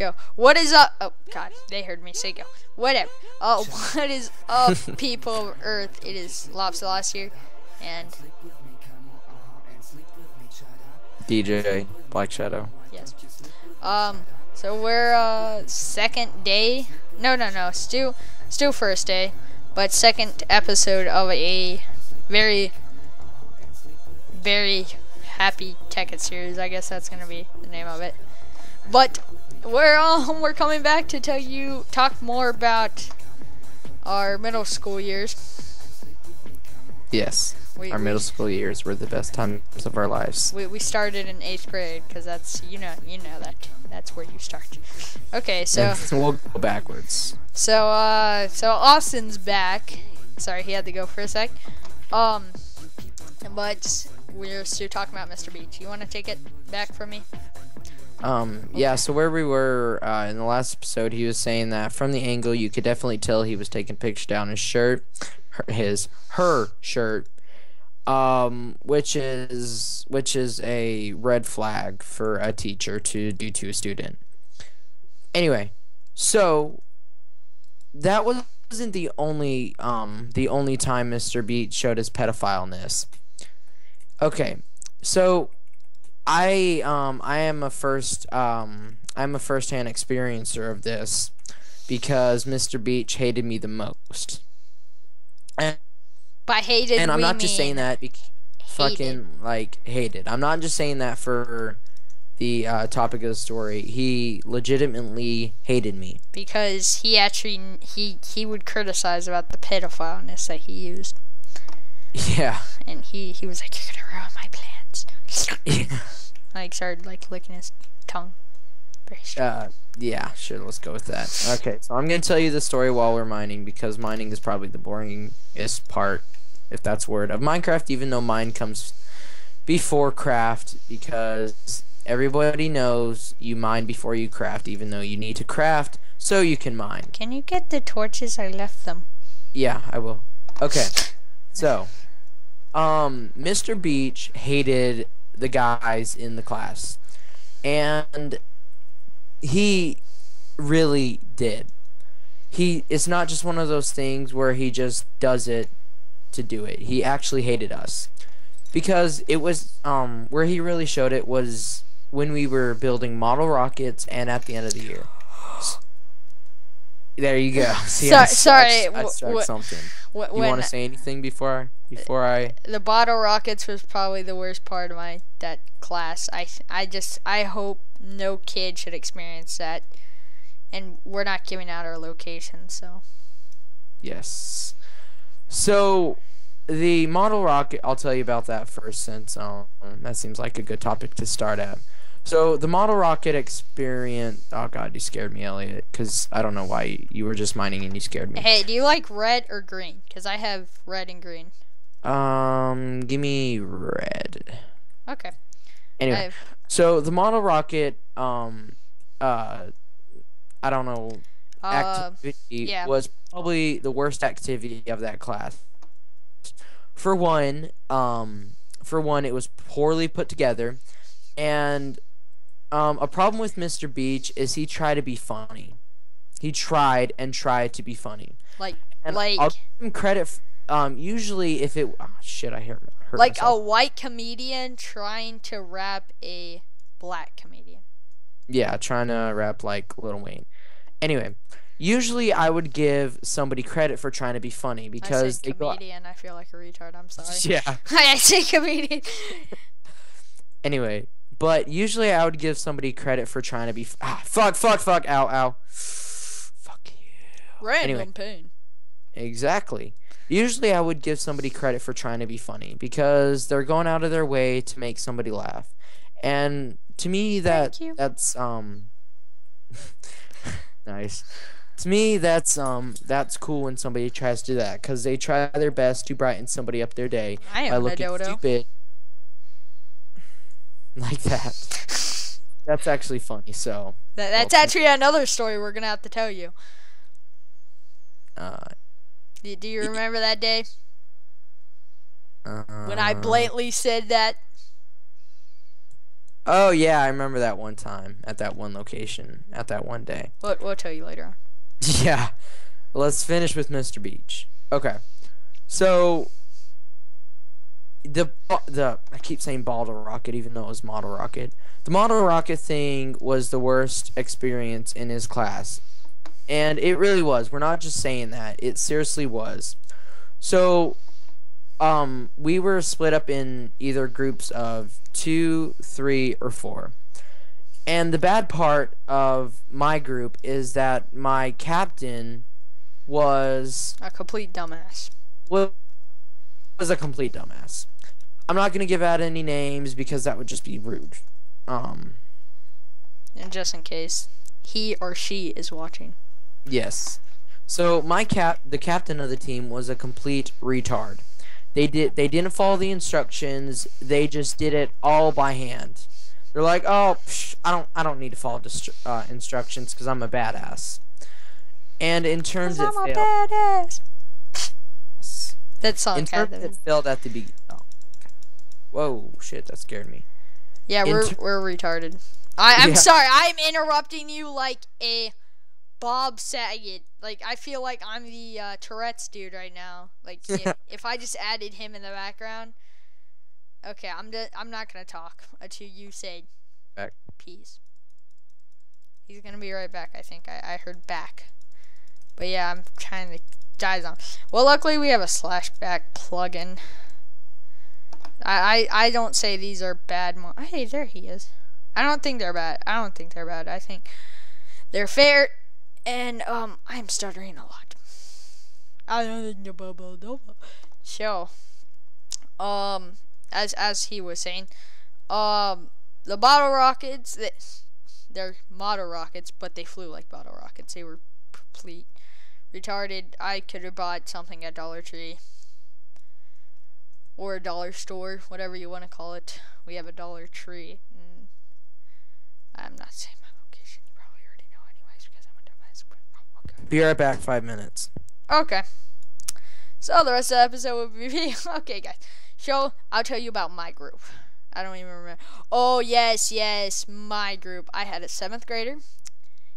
Go. What is up? Oh, God. They heard me say go. Whatever. Oh, what is up, people of Earth? It is Lobster here. And... DjBlackShadow. Yes. So we're, second day. No. Still first day. But second episode of a very, very happy Tekkit series. I guess that's gonna be the name of it. But we're coming back to talk more about our middle school years. Yes, our middle school years were the best times of our lives. We started in 8th grade because that's you know that's where you start. Okay, so we'll go backwards. So Austin's back. Sorry, he had to go for a sec. But we're still talking about Mr. Beach. You want to take it back from me? Yeah, so where we were in the last episode, he was saying that from the angle you could definitely tell he was taking pictures down his shirt, her shirt, which is a red flag for a teacher to do to a student. Anyway, so that wasn't the only time Mr. Beach showed his pedophileness. Okay, so I'm a first-hand experiencer of this because Mr. Beach hated me the most. And I'm not just saying that hated. I'm not just saying that for the topic of the story. He legitimately hated me because he would criticize about the pedophileness that he used. Yeah. And he was like, "You're gonna ruin my plans." Yeah. Like started licking his tongue. Very strange. Yeah, sure, let's go with that. Okay, so I'm gonna tell you the story while we're mining because mining is probably the boringest part, if that's a word, of Minecraft, even though mine comes before craft because everybody knows you mine before you craft, even though you need to craft so you can mine. Can you get the torches? I left them. Yeah, I will. Okay, so Mr. Beach hated the guys in the class, and he really did. It's not just one of those things where he just does it to do it. He actually hated us because it was where he really showed it was when we were building model rockets and at the end of the year. There you go. See, sorry. I started something. You want to say anything before I? The bottle rockets was probably the worst part of that class. I hope no kid should experience that, and we're not giving out our location, so. Yes. So the model rocket, I'll tell you about that first, since that seems like a good topic to start at. So the model rocket experience. Oh God, you scared me, Elliot. Because I don't know why you were just mining and you scared me. Hey, do you like red or green? Because I have red and green. Give me red. Okay. Anyway, so the model rocket, I don't know, activity was probably the worst activity of that class. For one, it was poorly put together, and a problem with Mr. Beach is he tried to be funny. He tried to be funny. I'll give him credit. Usually if it shit, I hurt like myself. A white comedian trying to rap a black comedian. Yeah, trying to rap like Lil Wayne. Anyway, usually I would give somebody credit for trying to be funny because I say comedian. I feel like a retard. I'm sorry. Yeah. I say comedian. Anyway, but usually I would give somebody credit for trying to be fuck, ow, fuck you. Random pain. Exactly. Usually I would give somebody credit for trying to be funny because they're going out of their way to make somebody laugh. And to me that's nice. To me that's cool when somebody tries to do that cuz they try their best to brighten somebody up their day by looking stupid like that. That's actually funny. So that's actually another story we're going to have to tell you. Do you remember that day? When I blatantly said that Oh yeah, I remember that one time at that one location at that one day. We'll tell you later on. Yeah. Let's finish with Mr. Beach. Okay. So the I keep saying bottle rocket even though it was model rocket. The model rocket thing was the worst experience in his class. And it really was. We're not just saying that. It seriously was. So we were split up in either groups of 2, 3, or 4. And the bad part of my group is that my captain was A complete dumbass. was a complete dumbass. I'm not gonna give out any names because that would just be rude. And just in case he or she is watching. Yes. So the captain of the team was a complete retard. They didn't follow the instructions. They just did it all by hand. They're like, oh, I don't need to follow instructions because I'm a badass. And in terms it I'm a failed. badass. That song. In terms it failed at the beginning. Oh. Whoa, shit, that scared me. Yeah, we're retarded. I'm Yeah. sorry. I'm interrupting you like a Bob Saget. Like, I feel like I'm the Tourette's dude right now. Like, if I just added him in the background. Okay, I'm not gonna talk until you say Back. peace. He's gonna be right back. I think I heard back. But yeah, I'm trying to dive on. Well, luckily we have a /back plugin. I don't say these are bad. Hey, there he is. I don't think they're bad. I think they're fair. And I'm stuttering a lot. So, as he was saying, the bottle rockets, they're model rockets, but they flew like bottle rockets. They were complete retarded. I could have bought something at Dollar Tree or a dollar store, whatever you want to call it. We have a Dollar Tree. I'm not saying my location. You probably already know anyways because I'm a dumbass. Okay. Be right back. 5 minutes. Okay. So the rest of the episode will be okay, guys. So I'll tell you about my group. I don't even remember. Oh yes, my group. I had a 7th grader.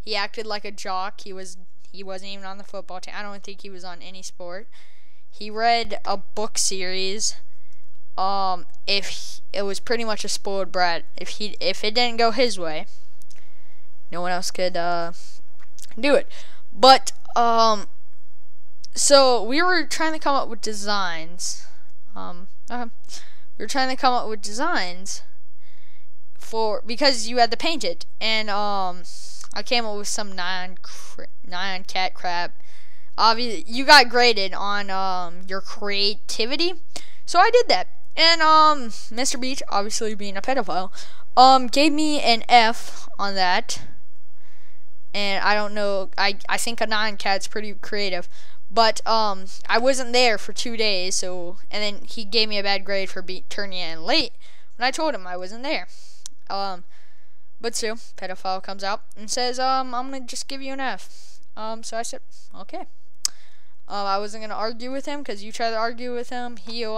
He acted like a jock. He wasn't even on the football team. I don't think he was on any sport. He read a book series. It was pretty much a spoiled brat. If it didn't go his way, no one else could do it. But so we were trying to come up with designs. We were trying to come up with designs because you had to paint it, and I came up with some nyan cat crap. Obviously, you got graded on your creativity, so I did that. And Mr. Beach, obviously being a pedophile, gave me an F on that. And I don't know, I think a nyan cat's pretty creative. But I wasn't there for 2 days, and then he gave me a bad grade for turning in late when I told him I wasn't there. But still, pedophile comes out and says, I'm gonna just give you an F. So I said, okay. I wasn't gonna argue with him because you try to argue with him, he'll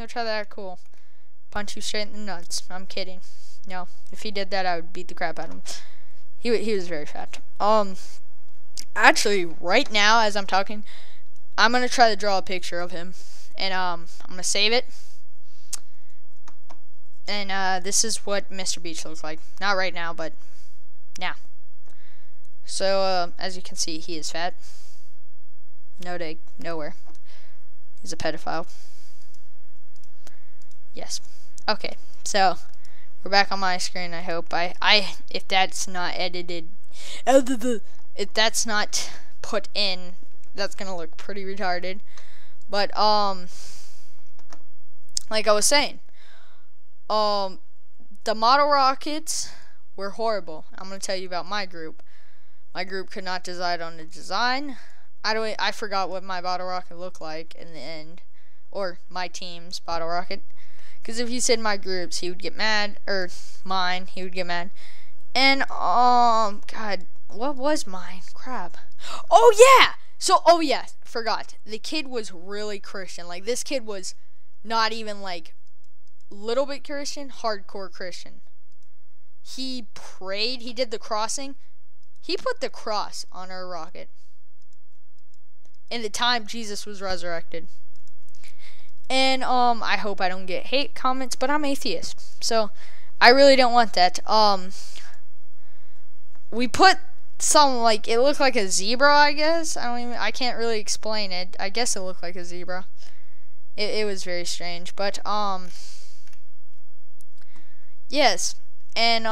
try to act cool, punch you straight in the nuts. I'm kidding. No, if he did that, I would beat the crap out of him. He was very fat. Actually, right now as I'm talking, I'm gonna try to draw a picture of him, and I'm gonna save it. And this is what Mr. Beach looks like. Not right now, but now. So as you can see, he is fat. No dig, nowhere. He's a pedophile. Yes. Okay. So we're back on my screen. I hope if that's not edited, if that's not put in, that's gonna look pretty retarded. But like I was saying, the model rockets were horrible. I'm gonna tell you about my group. My group could not decide on the design. I forgot what my bottle rocket looked like in the end, or my team's bottle rocket. Because if he said my group's, he would get mad, or mine, he would get mad. And God, what was mine? Crap. Oh yeah. So forgot. The kid was really Christian. Like, this kid was not even like little bit Christian, hardcore Christian. he prayed, he did the crossing. He put the cross on our rocket in the time Jesus was resurrected. And I hope I don't get hate comments, but I'm atheist, so I really don't want that. We put some, like, it looked like a zebra, I guess. I can't really explain it. I guess it looked like a zebra. It was very strange, but yes. And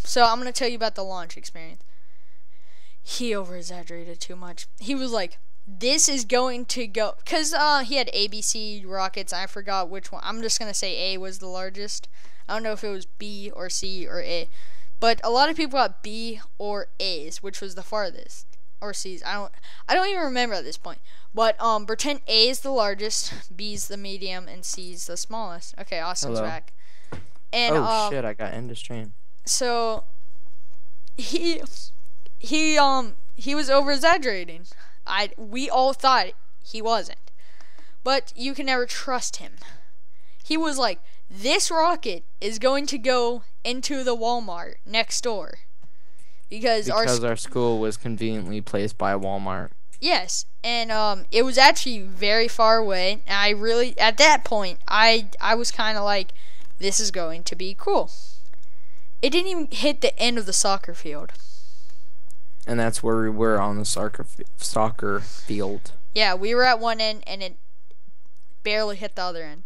so I'm gonna tell you about the launch experience. He over exaggerated too much. He was like, this is going to go, because he had ABC rockets. I forgot which one. I'm just gonna say A was the largest. I don't know if it was B or C or A, but a lot of people got B or A's, which was the farthest, or C's. I don't even remember at this point. But pretend A is the largest, B is the medium, and C is the smallest. Okay, Austin's back. And shit, I got into stream. So he was over exaggerating. We all thought he wasn't, but you can never trust him. He was like, this rocket is going to go into the Walmart next door because our school was conveniently placed by a Walmart. Yes, and it was actually very far away. And I really, at that point, I was kind of like, this is going to be cool. It didn't even hit the end of the soccer field. And that's where we were, on the soccer field. Yeah, we were at one end, and it barely hit the other end.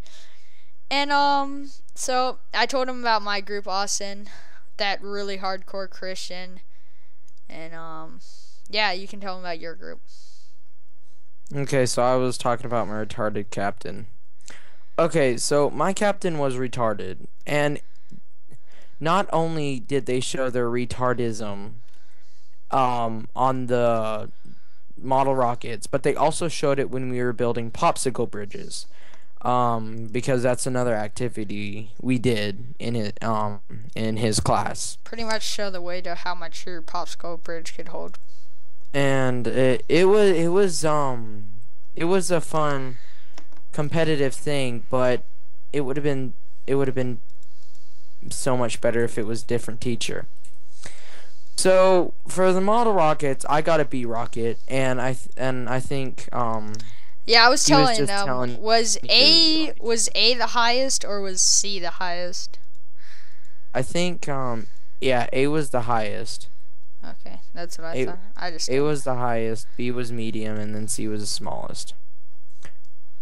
And so I told him about my group, Austin, that really hardcore Christian, and yeah, you can tell him about your group. Okay, so I was talking about my retarded captain. Okay, so my captain was retarded, and not only did they show their retardism on the model rockets, but they also showed it when we were building popsicle bridges, because that's another activity we did in his class. Pretty much show the way to how much your popsicle bridge could hold. And it was a fun competitive thing, but it would have been so much better if it was a different teacher. So for the model rockets, I got a B rocket, and I think yeah, I was telling them, was A the highest or was C the highest? I think yeah, A was the highest. Okay, that's what I thought. A was the highest, B was medium, and then C was the smallest.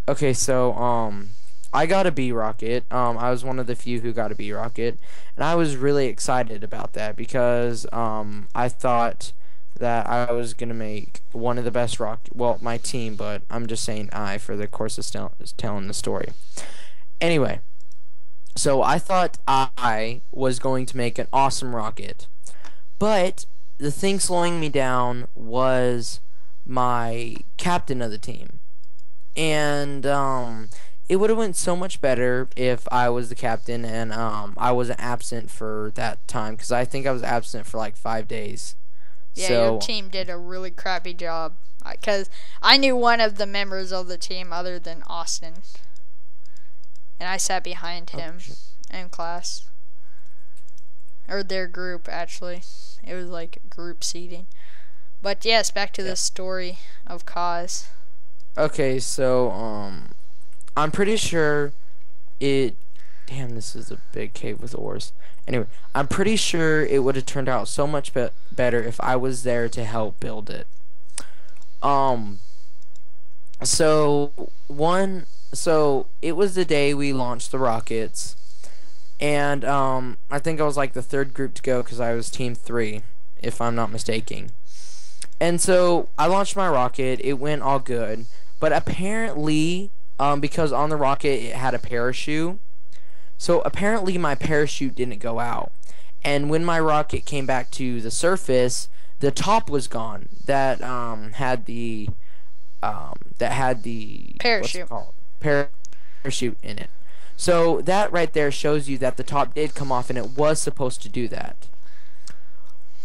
Okay, so I got a B rocket. I was one of the few who got a B rocket, and I was really excited about that because I thought that I was gonna make one of the best my team, but I'm just saying I for the course of telling the story. Anyway, so I thought I was going to make an awesome rocket, but the thing slowing me down was my captain of the team, and it would have went so much better if I was the captain and I wasn't absent for that time, because I think I was absent for like 5 days. Yeah, so, your team did a really crappy job, because I knew one of the members of the team other than Austin, and I sat behind him in class, or their group actually. It was like group seating. But yes, back to the story of Cause. Okay, so I'm pretty sure it. Damn, this is a big cave with oars. Anyway, I'm pretty sure it would have turned out so much better if I was there to help build it. So it was the day we launched the rockets, and I think I was like the third group to go because I was team 3, if I'm not mistaken. And so I launched my rocket. It went all good, but apparently, because on the rocket it had a parachute, so apparently my parachute didn't go out. And when my rocket came back to the surface, the top was gone. That had the parachute. Parachute in it. So that right there shows you that the top did come off, and it was supposed to do that.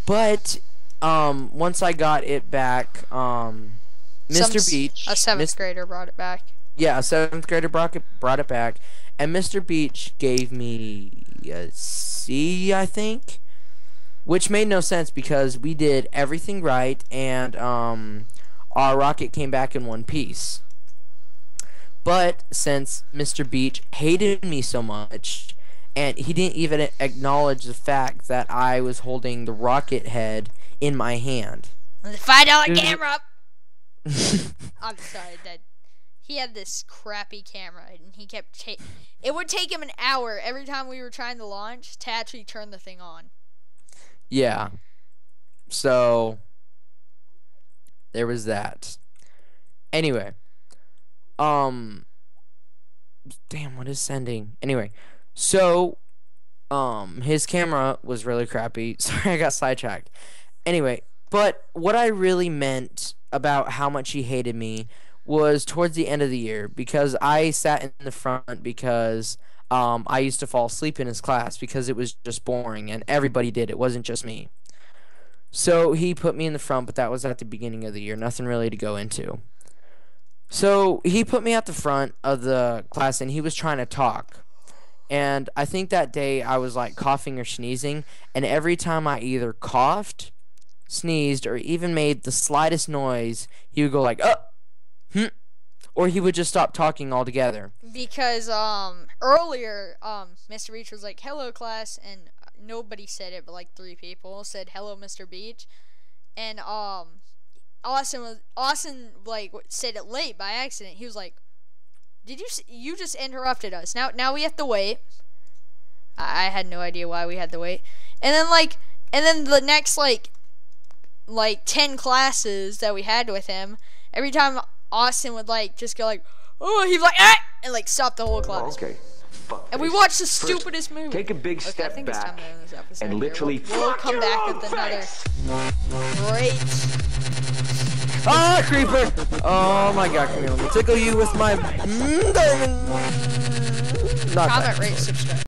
But once I got it back, Mr. Beach, a 7th grader brought it back. Yeah, a 7th grader brought it back, and Mr. Beach gave me a C, I think. Which made no sense because we did everything right, and our rocket came back in one piece. But since Mr. Beach hated me so much, and he didn't even acknowledge the fact that I was holding the rocket head in my hand. $5 camera. I'm sorry, that he had this crappy camera, and he kept it would take him an hour every time we were trying to launch to actually turn the thing on. Yeah. So there was that. Anyway, damn, what is sending? Anyway, so his camera was really crappy. Sorry, I got sidetracked. Anyway, but what I really meant about how much he hated me was towards the end of the year, because I sat in the front because I used to fall asleep in his class because it was just boring, and everybody did. It wasn't just me. So he put me in the front, but that was at the beginning of the year. Nothing really to go into. So he put me at the front of the class, and he was trying to talk. And I think that day I was like coughing or sneezing, and every time I either coughed, sneezed, or even made the slightest noise, he would go like, or he would just stop talking altogether. Because earlier Mr. Beach was like, "Hello, class," and nobody said it, but like 3 people said, "Hello, Mr. Beach," and Austin like said it late by accident. He was like, "Did you just interrupted us? Now we have to wait." I had no idea why we had to wait, and then the next like 10 classes that we had with him, every time Austin would like just go like, "Oh," he'd be like, "Ah!" and like stop the whole class. Okay. And we watched the stupidest movie. Take a big step back and literally we'll come back with another great. Ah, creeper! Oh my god, come here, let me tickle you with my diamond. Comment, rate, subscribe.